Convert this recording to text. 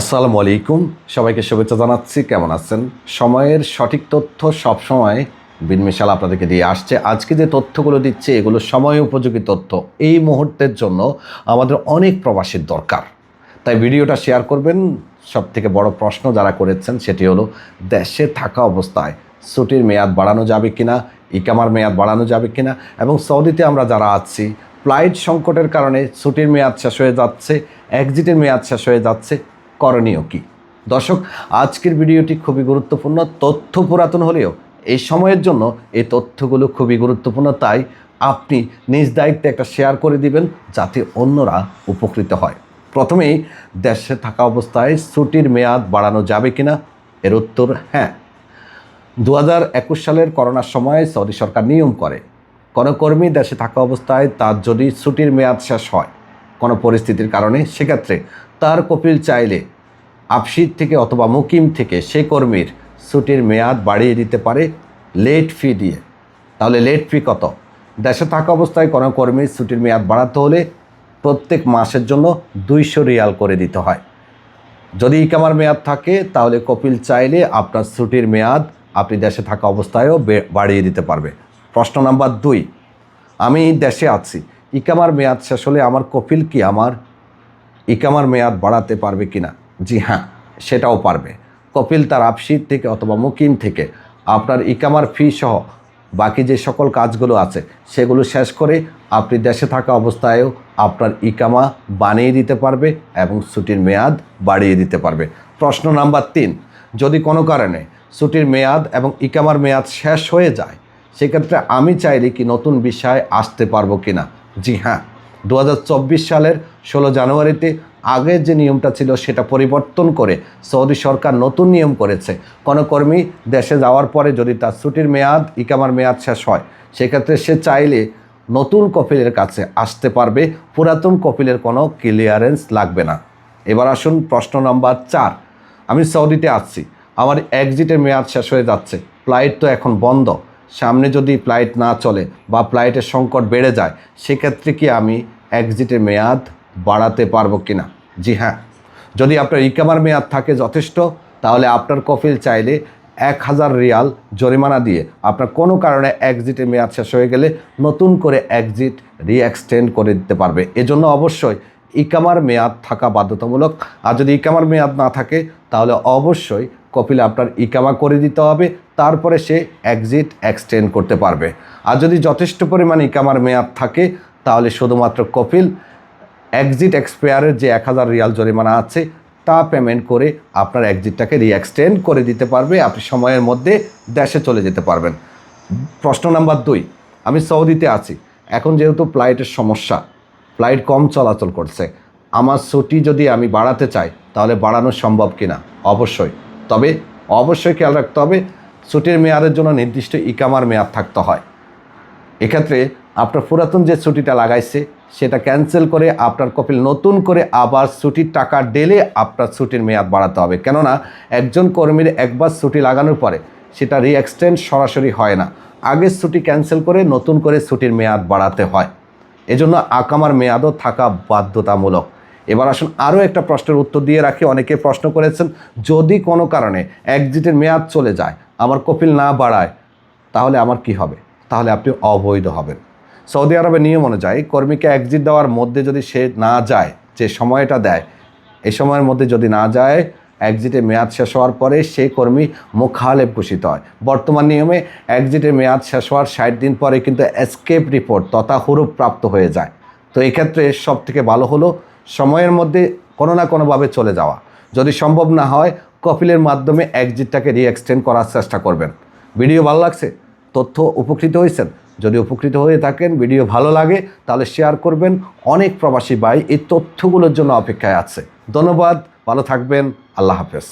আসসালামু আলাইকুম, সবাইকে শুভেচ্ছা জানাচ্ছি। কেমন আছেন? সময়ের সঠিক তথ্য সবসময় বিনমিশাল আপনাদেরকে দিয়ে আসছে। আজকে যে তথ্যগুলো দিচ্ছে এগুলো সময় উপযোগী তথ্য। এই মুহূর্তের জন্য আমাদের অনেক প্রবাসীর দরকার, তাই ভিডিওটা শেয়ার করবেন। সবথেকে বড় প্রশ্ন যারা করেছেন সেটি হলো, দেশে থাকা অবস্থায় ছুটির মেয়াদ বাড়ানো যাবে কিনা, ইকামার মেয়াদ বাড়ানো যাবে কিনা, এবং সৌদিতে আমরা যারা আছি ফ্লাইট সংকটের কারণে ছুটির মেয়াদ শেষ হয়ে যাচ্ছে, এক্সিটের মেয়াদ শেষ হয়ে যাচ্ছে, করণীয় কী? দর্শক, আজকের ভিডিওটি খুবই গুরুত্বপূর্ণ। তথ্য পুরাতন হলেও এই সময়ের জন্য এই তথ্যগুলো খুবই গুরুত্বপূর্ণ, তাই আপনি নিজ দায়িত্বে একটা শেয়ার করে দিবেন যাতে অন্যরা উপকৃত হয়। প্রথমেই, দেশে থাকা অবস্থায় ছুটির মেয়াদ বাড়ানো যাবে কিনা? এর উত্তর হ্যাঁ। 2021 সালের করোনার সময় সৌদি সরকার নিয়ম করে, কোনো কর্মী দেশে থাকা অবস্থায় তার যদি ছুটির মেয়াদ শেষ হয় কোনো পরিস্থিতির কারণে, সেক্ষেত্রে তার কপিল চাইলে আফসিদ থেকে অথবা মুকিম থেকে সে কর্মীর ছুটির মেয়াদ বাড়িয়ে দিতে পারে লেট ফি দিয়ে। তাহলে লেট ফি কত? দেশে থাকা অবস্থায় কোনো কর্মীর ছুটির মেয়াদ বাড়াতে হলে প্রত্যেক মাসের জন্য 200 রিয়াল করে দিতে হয়। যদি ইকামার মেয়াদ থাকে তাহলে কপিল চাইলে আপনার ছুটির মেয়াদ আপনি দেশে থাকা অবস্থায়ও বাড়িয়ে দিতে পারবে। প্রশ্ন নাম্বার 2, আমি দেশে আছি, ইকামার মেয়াদ শেষ হলে আমার কপিল কি আমার ইকামার মেয়াদ বাড়াতে পারবে কিনা? জি হ্যাঁ, সেটাও পারবে। কপিল তার আফসিদ থেকে অথবা মুকিম থেকে আপনার ইকামার ফি সহ বাকি যে সকল কাজগুলো আছে সেগুলো শেষ করে আপনি দেশে থাকা অবস্থায়ও আপনার ইকামা বানিয়ে দিতে পারবে এবং ছুটির মেয়াদ বাড়িয়ে দিতে পারবে। প্রশ্ন নাম্বার 3, যদি কোনো কারণে ছুটির মেয়াদ এবং ইকামার মেয়াদ শেষ হয়ে যায়, সেক্ষেত্রে আমি চাইলে কি নতুন বিষয় আসতে পারবো কিনা? জি হ্যাঁ, 2024 সালের 16 জানুয়ারিতে আগের যে নিয়মটা ছিল সেটা পরিবর্তন করে সৌদি সরকার নতুন নিয়ম করেছে। কোনো কর্মী দেশে যাওয়ার পরে যদি তার ছুটির মেয়াদ ইকামার মেয়াদ শেষ হয়, সেক্ষেত্রে সে চাইলে নতুন কপিলের কাছে আসতে পারবে, পুরাতন কপিলের কোনো ক্লিয়ারেন্স লাগবে না। এবার আসুন প্রশ্ন নাম্বার 4, আমি সৌদিতে আসছি, আমার এক্সিটের মেয়াদ শেষ হয়ে যাচ্ছে, ফ্লাইট তো এখন বন্ধ, সামনে যদি ফ্লাইট না চলে বা ফ্লাইটের সংকট বেড়ে যায়, সেক্ষেত্রে কি আমি এক্সিটের মেয়াদ বাড়াতে পারবো কিনা? জি হ্যাঁ, যদি আপনার ইকামার মেয়াদ থাকে যথেষ্ট, তাহলে আপনার কপিল চাইলে 1000 রিয়াল জরিমানা দিয়ে আপনার কোনো কারণে এক্সিটের মেয়াদ শেষ হয়ে গেলে নতুন করে এক্সিট রিএক্সটেন্ড করে দিতে পারবে। এজন্য অবশ্যই ইকামার মেয়াদ থাকা বাধ্যতামূলক। আর যদি ইকামার মেয়াদ না থাকে তাহলে অবশ্যই কপিলে আপনার ইকামা করে দিতে হবে, তারপরে সে এক্সিট এক্সটেন্ড করতে পারবে। আর যদি যথেষ্ট পরিমাণ ইকামার মেয়াদ থাকে তাহলে শুধুমাত্র কপিল এক্সিট এক্সপায়ারের যে 1000 রিয়াল জরিমানা আছে তা পেমেন্ট করে আপনার এক্সিটটাকে রিএক্সটেন্ড করে দিতে পারবে, আপনি সময়ের মধ্যে দেশে চলে যেতে পারবেন। প্রশ্ন নাম্বার 2, আমি সৌদিতে আছি, এখন যেহেতু ফ্লাইটের সমস্যা, ফ্লাইট কম চলাচল করছে, আমার ছুটি যদি আমি বাড়াতে চাই তাহলে বাড়ানো সম্ভব কিনা? অবশ্যই, তবে অবশ্যই খেয়াল রাখতে হবে ছুটির মেয়াদের জন্য নির্দিষ্ট ইকামার মেয়াদ থাকতে হয়। এক্ষেত্রে আপনার পুরাতন যে ছুটিটা লাগাইছে সেটা ক্যান্সেল করে আপনার কপিল নতুন করে আবার ছুটির টাকা দিলে আপনার ছুটির মেয়াদ বাড়াতে হবে। কেননা একজন কর্মীর একবার ছুটি লাগানোর পরে সেটা রিএক্সটেন্ড সরাসরি হয় না, আগের ছুটি ক্যান্সেল করে নতুন করে ছুটির মেয়াদ বাড়াতে হয়। এজন্য আকামার মেয়াদও থাকা বাধ্যতামূলক। এবার আসুন আরও একটা প্রশ্নের উত্তর দিয়ে রাখি। অনেকে প্রশ্ন করেছেন, যদি কোনো কারণে এক্সিটের মেয়াদ চলে যায়, আমার কপিল না বাড়ায়, তাহলে আমার কি হবে? তাহলে আপনি অবৈধ হবেন। সৌদি আরবের নিয়ম অনুযায়ী কর্মীকে এক্সিট দেওয়ার মধ্যে যদি সে না যায়, যে সময়টা দেয় এই সময়ের মধ্যে যদি না যায়, এক্সিটের মেয়াদ শেষ হওয়ার পরে সেই কর্মী মুখালেফ ঘোষিত হয়। বর্তমান নিয়মে এক্সিটের মেয়াদ শেষ হওয়ার 60 দিন পরে কিন্তু এসকেপ রিপোর্ট তথা হুরুপ প্রাপ্ত হয়ে যায়। তো এক্ষেত্রে সব থেকে ভালো হলো সময়ের মধ্যে কোনো না কোনোভাবে চলে যাওয়া। যদি সম্ভব না হয় কপিলের মাধ্যমে এক্সিটটাকে রিএক্সটেন্ড করার চেষ্টা করবেন। ভিডিও ভালো লাগছে? তথ্য উপকৃত হয়েছেন? যদি উপকৃত হয়ে থাকেন, ভিডিও ভালো লাগে তাহলে শেয়ার করবেন। অনেক প্রবাসী ভাই এই তথ্যগুলোর জন্য অপেক্ষায় আছে। ধন্যবাদ, ভালো থাকবেন, আল্লাহ হাফেজ।